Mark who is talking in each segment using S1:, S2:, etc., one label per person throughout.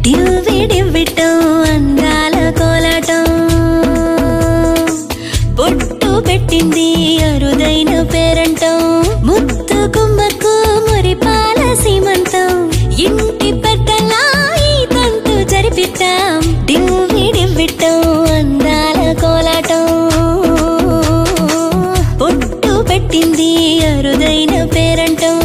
S1: డివ్వి డివ్విటం అందాల కోలాటం బొట్టు పెట్టింది అరుదైన పేరంటం ముద్దు గుమ్మకు మురిపాల సీమంతం ఇంటి పెద్దలా ఈ తంతు జరిపిద్దాం డివ్వి డివ్విటం అందాల కోలాటం బొట్టు పెట్టింది అరుదైన పేరంటం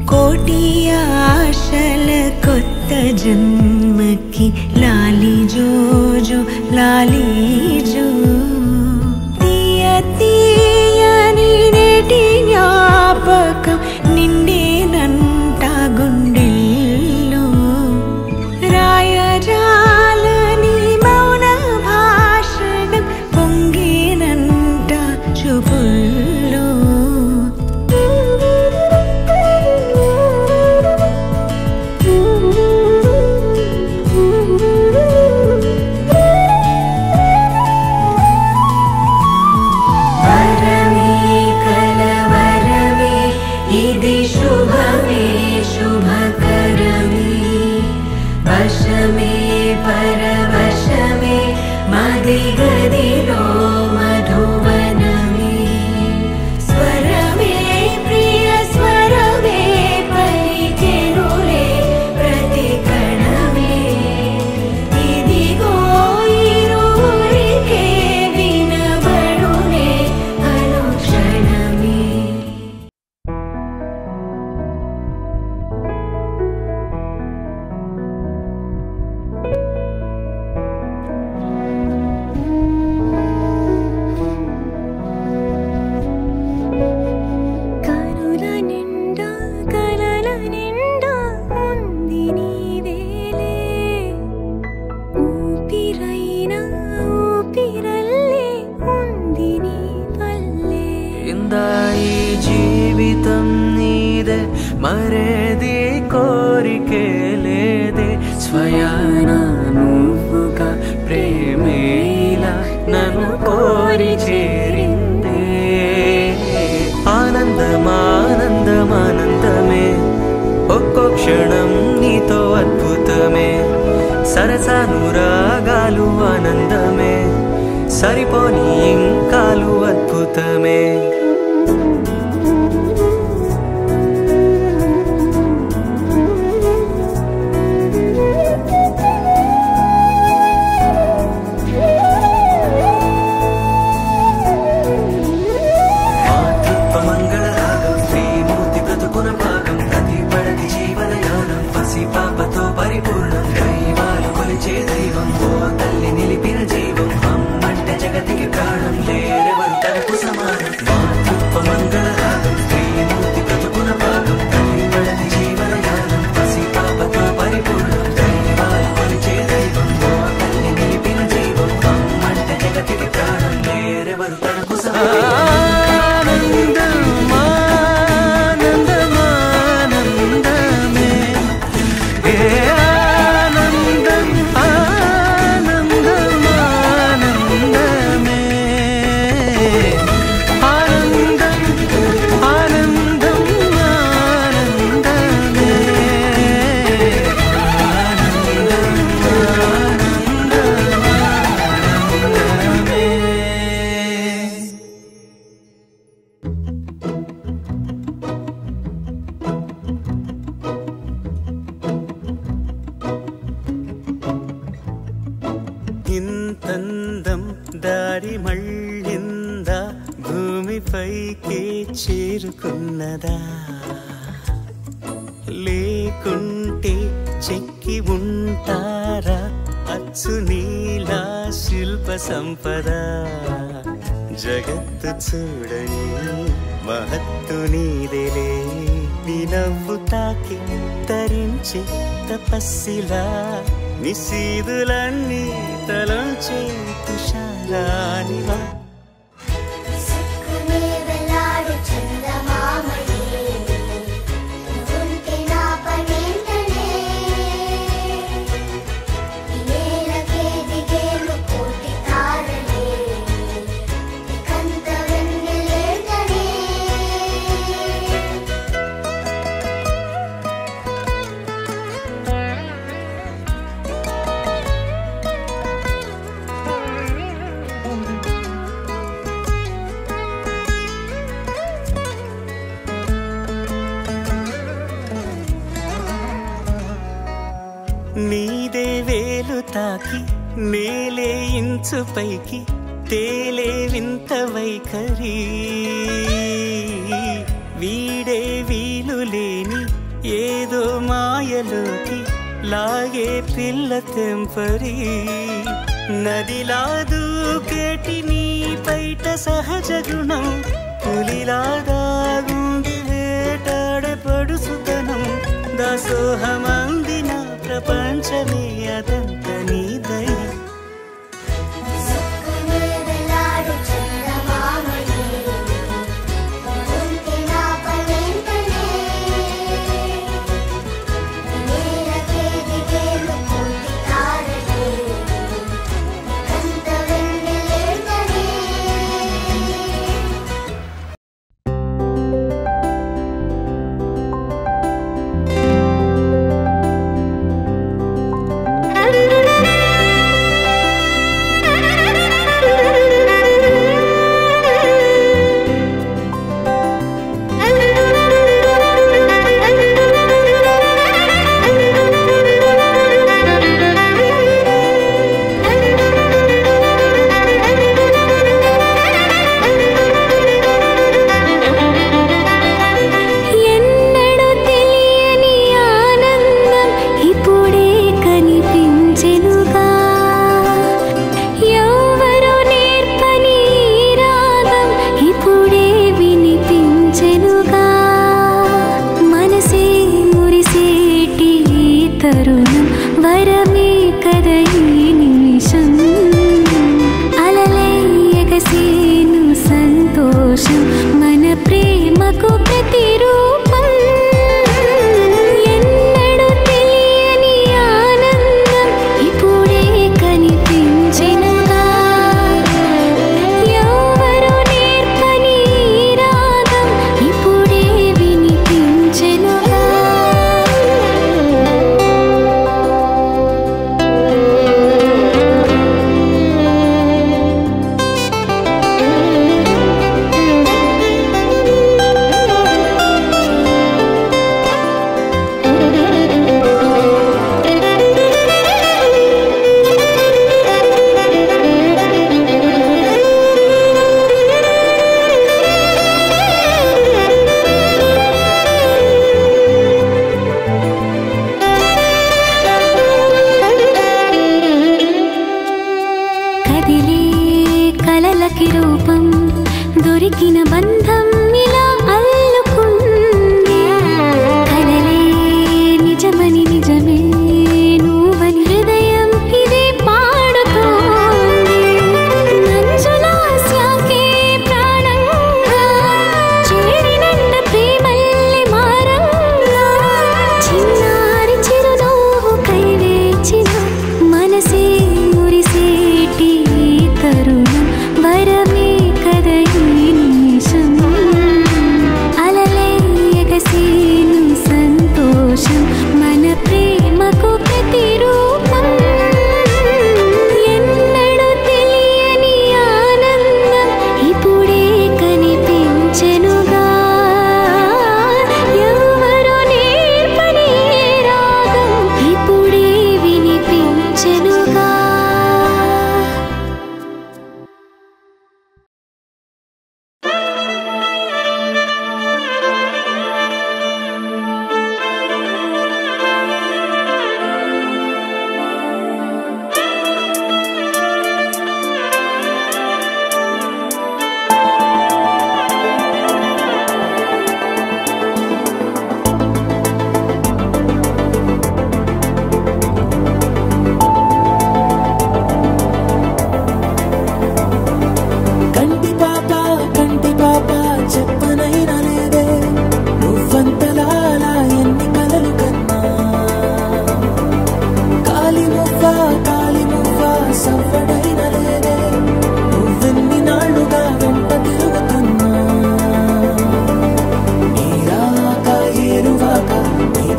S1: కోటి ఆశల కొత్త జన్మకి లాలి జోజో లాలి జో తీయ తీయని నేటి జ్ఞాపకం నిండేనంట గుండెల్లో రాయజాలని మౌన భాషణం పొంగేనంట చూపుల్లో గదిలో మధువనమే స్వరమే ప్రియ స్వరమే పలికెనులే ప్రతి కణమే ఇదిగో ఇరువురికే వినబడునే అనుక్షణమే
S2: జీవితం నీదే మరేది కోరికే లేదే స్వయాన నువ్వుగా ప్రేమేలా నన్ను కోరి చేరిందే ఆనందమానందమానందమే ఒక్కో క్షణం నీతో అద్భుతమే సరసానురాగాలు ఆనందమే సరిపోని ఇంకాలు అద్భుతమే పాపతో పరిపూర్ణం దైవాలు కొలిచే దైవం ఓ తల్లి నిలిపిన జీవం అమ్మంటే జగతికి ప్రాణం లేరెవరు తనకు సమానం ఉన్నదా లేకుంటే చెక్కి ఉంటారా అచ్చు నీలా శిల్ప సంపద జగత్తు చూడని మహత్తు నీదేలే నీ నవ్వు తాకి తరించే తపస్సిలా నిశీదులన్నీ తలంచే తుషారానివా నీదే వేలు తాకి నేలే ఇంచు పైకి తేలే వింత వైఖరి వీడే వీలు లేని ఏదో మాయలోకి లాగే పిల్ల తెంపరి నదిలా దూకేటి నీ పైట సహజ గుణం పులిలాగా గుండి వేటాడే పడుసుతనం దాసోహమందిన ప్రపంచమే అదంత నీ దయ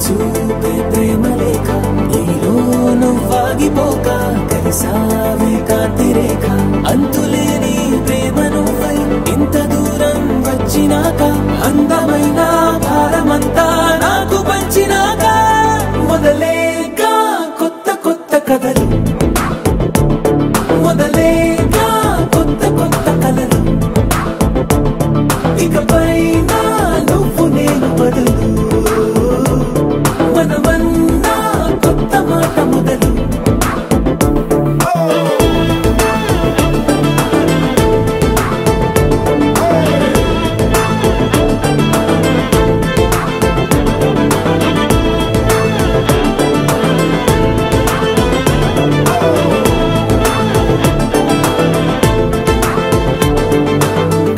S2: చూపే ప్రేమ లేఖ నీలో నువ్వాగిపోక కలిసావే కాంతి రేఖ అంతులేని ప్రేమ నువ్వై ఇంత దూరం వచ్చినాక అందమైన భారమంతా నాకు పంచినాక మొదలేక కొత్త కొత్త కథలు మొదలేక కొత్త కొత్త కలలు ఇకపై నువ్వు నేను బదులు మనమన్నా కొత్త మాట మొదలు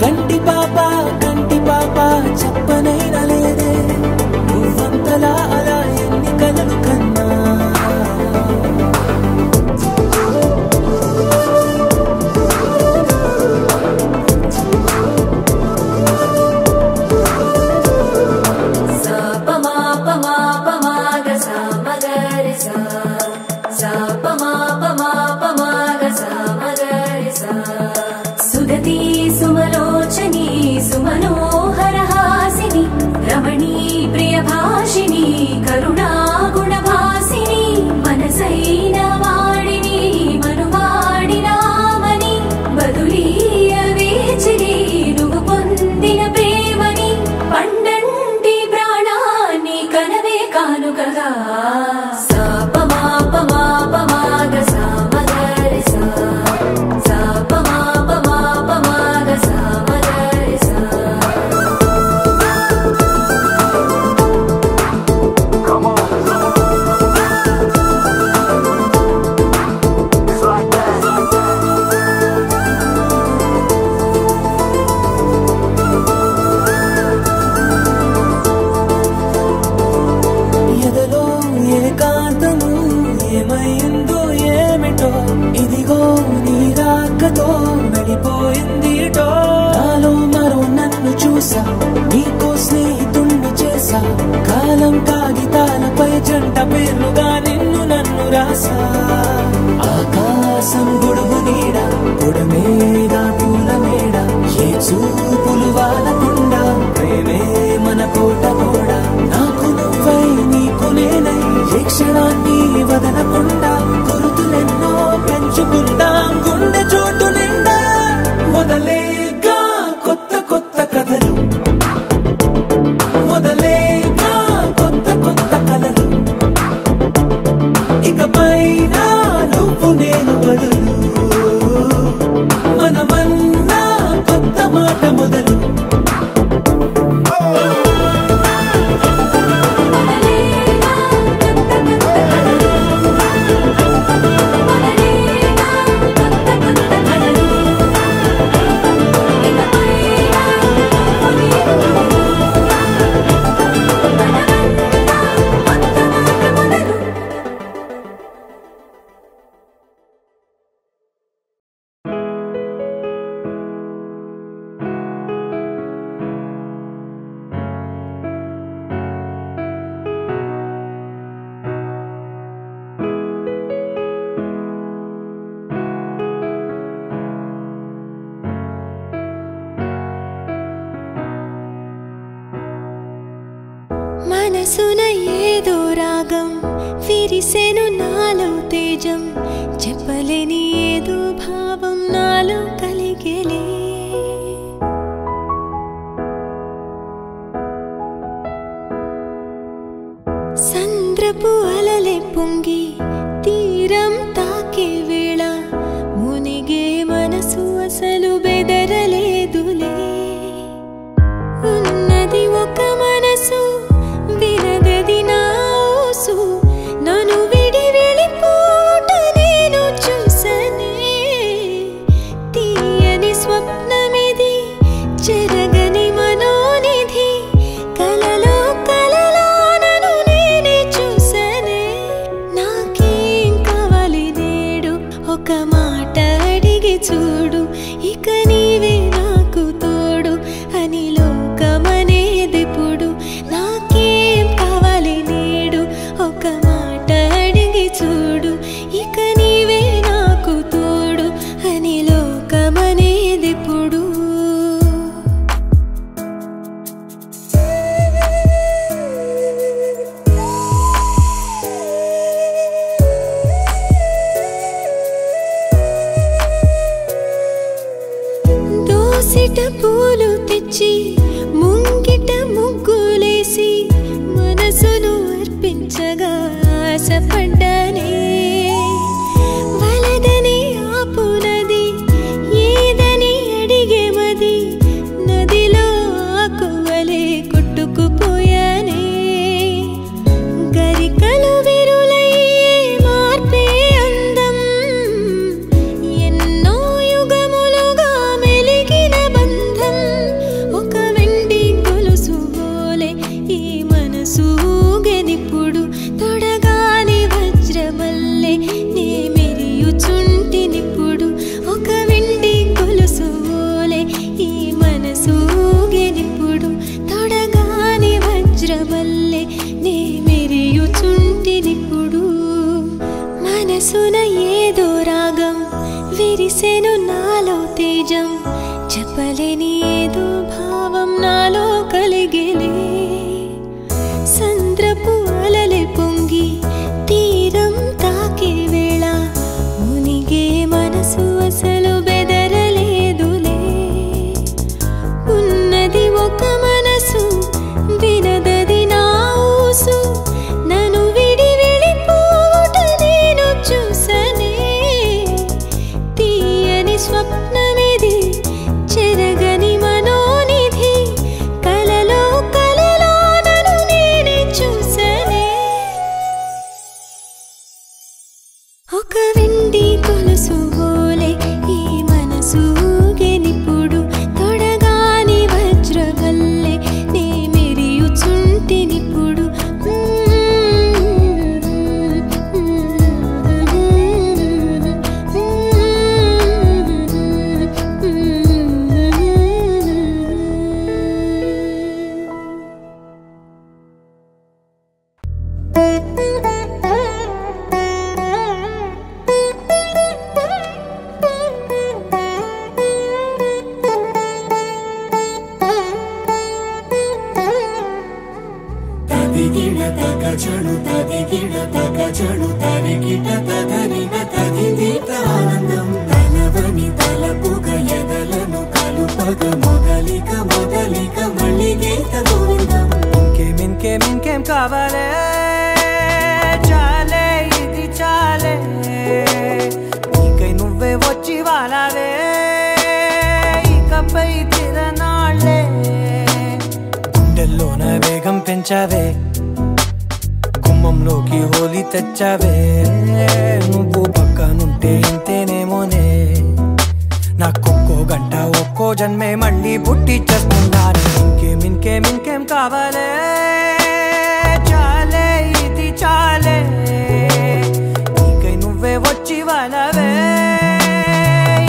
S2: కంటి పాప చెప్పనైనా లేదే నువ్వంతలా అలా ఎన్ని కలలు కన్నా
S1: సుదతి సుమలోచని సుమనోహర హాసిని రమణీ ప్రియ భాషిని కరుణా గుణ భాసిని మనసైన వాడిని మనువాడినామని బదులీయ వేచిని నువ్వు పొందిన ప్రేమని పండంటి ప్రాణాన్ని కనవే కానుకగా
S2: ఏమైందో ఏమిటో ఇదిగో నీ రాకతో వెళ్ళిపోయిందిటో నాలో మరో నన్ను చూసా నీకో స్నేహితుణ్ణి చేసా కాలం కాగితాలపై జంట పేర్లుగా నిన్ను నన్ను రాసా ఆకాశం గొడుగు నీడ గుడమేడ పూల మేడ ఏ చూపులు వాలకుండా ప్రేమే మన కోట గోడ నాకు నువ్వై నీకు నేనై ఏ క్షణాన్ని వదలకుండా గుర్తులెన్నో పెంచుకుందాం గుండె చోటు నిండా మొదలేగా కొత్త కొత్త కథలు మొదలేగా కొత్త కొత్త కలలు ఇకపై నువ్వు నేను బదులు మనమన్నా కొత్త మాట మొదలు
S1: మనసున ఏదో రాగం విరిసెను నాలో తేజం చెప్పలేని ఏదో భావం నాలో కలిగేలే సంద్రపు అలలే పొంగి తీరం తాకే వేళ మునిగే మనసు అసలు బెదరలేదులే ఉన్నది ఒక మనసు వినదది నా ఊసు నన్ను విడి వెళ్ళిపోట నేను చూసనే తీయని స్వప్నమిది చెరగని మనోనిధి కలలో కలలో నన్ను నేనే చూసనే నాకేం కావాలి తెచ్చి ముంగిట ముగ్గులేసి మనసును అర్పించగా ఆశపడ్డానే వలదని ఆపునది ఏదని అడిగే మది నదిలో ఆకువలే కొట్టుకుపోయానే గరికలు విరులయ్యే మార్పే అందం ఎన్నో యుగములుగా మెలిగిన బంధం ఒక వెండి గొలుసు వోలే ఈ మనసు ఊగెనిప్పుడు తొడగాని వజ్రమల్లె నే మెరియుచుంటినిప్పుడు ఒక వెండి గొలుసు వోలే ఈ మనసు ఊగెనిప్పుడు తొడగాని వజ్రమల్లె నే మెరియుచుంటినిప్పుడు మనసున ఏదో రాగం విరిసెను నాలో తేజం చెప్పలేని ఏదో భావం నాలో కలిగేలే సంద్రపు అలలే పొంగి తీరం తాకే వేళ మునిగే మనసు అసలు బెదరలేదులే ఉన్నది ఒక మనసు వినదది నా ఊసు నన్ను విడి వెళ్ళిపోవుట నేను చూసనే తీయని స్వప్నమిది చెరగని మనోనిధి కలలో కలలో నన్ను నేనే చూసనే ఒక వెండి కొలుసు వోలే ఈ మనసు ఊగెనిప్పుడు తొడగాని వజ్రవల్లె నే మెరియుచుంటినిప్పుడు
S2: తదిగిడ తగచడు తదిగిడ తగచడు తరిగిట తదరిన తదిదీత ఆనందం తలవని తలపుగ ఎదలను కలుపగ మొదలిక మొదలిక మళ్ళీ గీత గోవిందం
S3: ఇంకేం కావాలే చాలే ఇది చాలే నీకై నువ్వే వచ్చి వాలావే ఇకపై తిరనాళ్ళే గుండెల్లోన వేగం పెంచావే గుమ్మంలోకి హోలీ తెచ్చావే నువ్వు పక్కనుంటే ఇంతేనేమోనే నాకొక్కో గంట ఒక్కో జన్మే మళ్ళీ పుట్టి చేస్తున్నాను ఇంకేం కావాలే చాలే ఇది చాలే నీకై నువ్వే వచ్చి వాలవే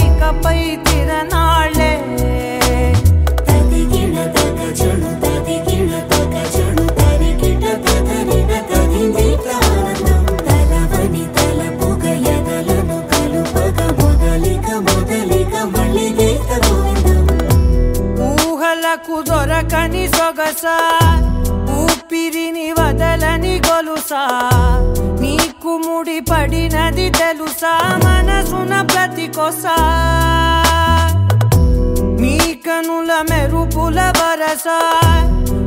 S3: ఇకపై తిరనాళ్ళే
S2: తదిగిడ తగచడు తదిగిడ తగచడు తరిగిట తదరిన తదిదీత ఆనందం తలవని తలపుగ ఎదలను కలుపగ మొదలిక మొదలిక మళ్ళీ గీత గోవిందం
S3: ఊహలకు దొరకని సొగసా ఊపిరిని వదలని గొలుసా నీకు ముడి పడినది తెలుసా మనసున ప్రతి కొసా నీ కనుల మెరుపుల వరస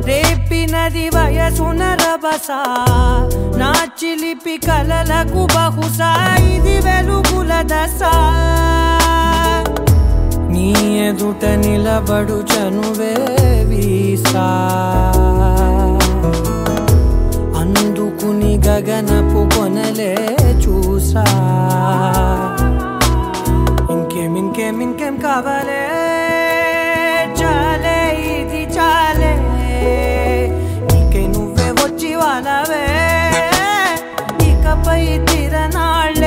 S3: రేపినది వయసున రభస నా చిలిపి కలలకు బహుశా ఇది వెలుగుల దశ నీ ఎదుట నిలబడు చనువే వీసా అందుకుని గగనపు కొనలే చూసా ఇంకేం కావాలే చాలే ఇది చాలే నీకై నువ్వే వచ్చి వాలవే ఇకపై తిరనాళ్ళే